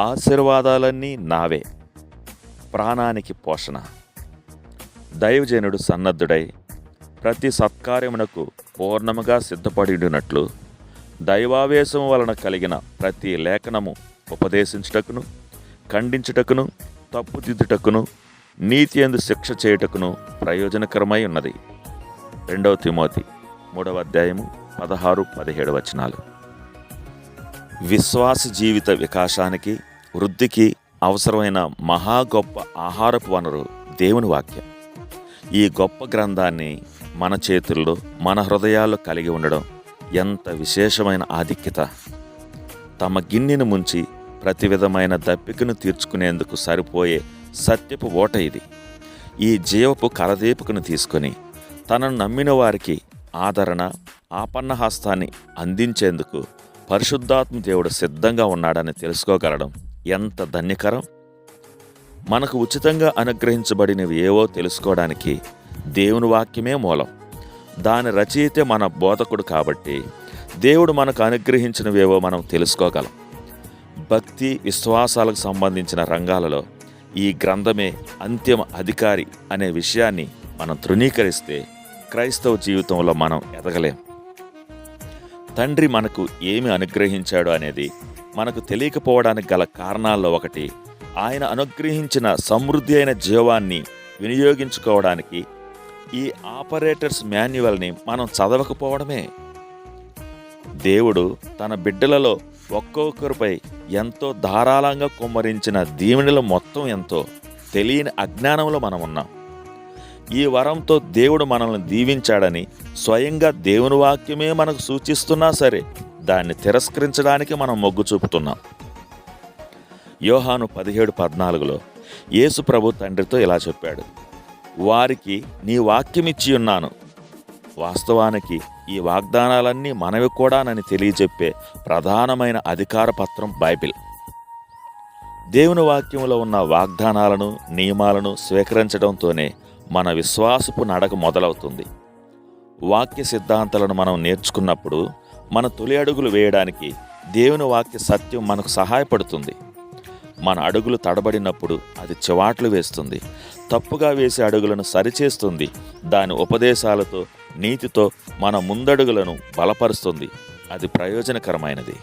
ఆశీర్వాదాలన్నీ నావే, ప్రాణానికి పోషణ. దైవజనుడు సన్నద్ధుడై ప్రతి సత్కార్యమునకు పూర్ణముగా సిద్ధపడినట్లు దైవావేశము వలన కలిగిన ప్రతి లేఖనము ఉపదేశించుటకును, ఖండించుటకును, తప్పుదిద్దుటకును, నీతి యందు శిక్ష చేయుటకును ప్రయోజనకరమై ఉన్నది. 2 తిమోతి 3వ అధ్యాయము 16-17 వచనాలు. విశ్వాస జీవిత వికాసానికి, వృద్ధికి అవసరమైన మహా గొప్ప ఆహారపు వనరు దేవుని వాక్యం. ఈ గొప్ప గ్రంథాన్ని మన చేతుల్లో, మన హృదయాల్లో కలిగి ఉండడం ఎంత విశేషమైన ఆధిక్యత. తమ గిన్నెను ముంచి ప్రతి విధమైన దప్పికను తీర్చుకునేందుకు సరిపోయే సత్యపు ఓట ఇది. ఈ జీవపు కరదీపకును తీసుకొని తనను నమ్మిన వారికి ఆదరణ, ఆపన్నహస్తాన్ని అందించేందుకు పరిశుద్ధాత్మ దేవుడు సిద్ధంగా ఉన్నాడని తెలుసుకోగలడం ఎంత ధన్యకరం. మనకు ఉచితంగా అనుగ్రహించబడినవి ఏవో తెలుసుకోవడానికి దేవుని వాక్యమే మూలం. దాని రచయితే మన బోధకుడు కాబట్టి దేవుడు మనకు అనుగ్రహించినవేవో మనం తెలుసుకోగలం. భక్తి, విశ్వాసాలకు సంబంధించిన రంగాలలో ఈ గ్రంథమే అంతిమ అధికారి అనే విషయాన్ని మనం తృణీకరిస్తే క్రైస్తవ జీవితంలో మనం ఎదగలేం. తండ్రి మనకు ఏమి అనుగ్రహించాడు అనేది మనకు తెలియకపోవడానికి గల కారణాల్లో ఒకటి, ఆయన అనుగ్రహించిన సమృద్ధి అయిన జీవాన్ని వినియోగించుకోవడానికి ఈ ఆపరేటర్స్ మాన్యువల్ని మనం చదవకపోవడమే. దేవుడు తన బిడ్డలలో ఒక్కొక్కరిపై ఎంతో ధారాళంగా కుమ్మరించిన దీవెనల మొత్తం ఎంతో తెలియని అజ్ఞానంలో మనం ఉన్నాం. ఈ వరంతో దేవుడు మనల్ని దీవించాడని స్వయంగా దేవుని వాక్యమే మనకు సూచిస్తున్నా సరే దాన్ని తిరస్కరించడానికి మనం మొగ్గు చూపుతున్నాం. యోహాను 17:14లో యేసు ప్రభు తండ్రితో ఇలా చెప్పాడు, వారికి నీ వాక్యమిచ్చి ఉన్నాను. వాస్తవానికి ఈ వాగ్దానాలన్నీ మనవి కూడానని తెలియజెప్పే ప్రధానమైన అధికార పత్రం బైబిల్. దేవుని వాక్యంలో ఉన్న వాగ్దానాలను, నియమాలను స్వీకరించడంతోనే మన విశ్వాసపు నడక మొదలవుతుంది. వాక్య సిద్ధాంతాలను మనం నేర్చుకున్నప్పుడు మన తొలి అడుగులు వేయడానికి దేవుని వాక్య సత్యం మనకు సహాయపడుతుంది. మన అడుగులు తడబడినప్పుడు అది చివాట్లు వేస్తుంది, తప్పుగా వేసే అడుగులను సరిచేస్తుంది. దాని ఉపదేశాలతో, నీతితో మన ముందడుగులను బలపరుస్తుంది. అది ప్రయోజనకరమైనది.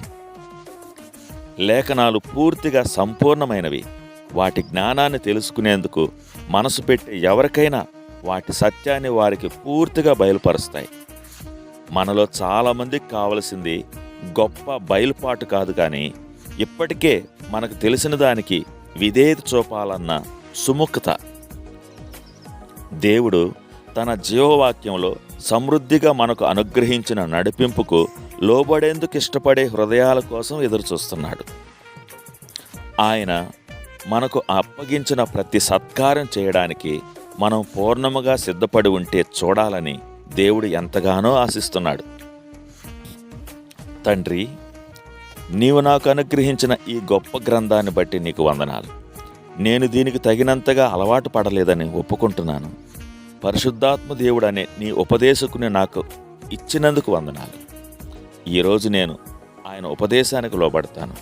లేఖనాలు పూర్తిగా సంపూర్ణమైనవి. వాటి జ్ఞానాన్ని తెలుసుకునేందుకు మనసు పెట్టే ఎవరికైనా వాటి సత్యాన్ని వారికి పూర్తిగా బయలుపరుస్తాయి. మనలో చాలామందికి కావలసింది గొప్ప బయలుపాటు కాదు, కానీ ఇప్పటికే మనకు తెలిసిన దానికి విధేయత చూపాలన్న సుముఖత. దేవుడు తన జీవవాక్యంలో సమృద్ధిగా మనకు అనుగ్రహించిన నడిపింపుకు లోబడేందుకు ఇష్టపడే హృదయాల కోసం ఎదురుచూస్తున్నాడు. ఆయన మనకు అప్పగించిన ప్రతి సత్కారం చేయడానికి మనం పూర్ణముగా సిద్ధపడి ఉంటే చూడాలని దేవుడు ఎంతగానో ఆశిస్తున్నాడు. తండ్రి, నీవు నాకు అనుగ్రహించిన ఈ గొప్ప గ్రంథాన్ని బట్టి నీకు వందనాలు. నేను దీనికి తగినంతగా అలవాటు పడలేదని ఒప్పుకుంటున్నాను. పరిశుద్ధాత్మ దేవుడు అనే నీ ఉపదేశకుని నాకు ఇచ్చినందుకు వందనాలు. ఈరోజు నేను ఆయన ఉపదేశానికి లోబడతాను.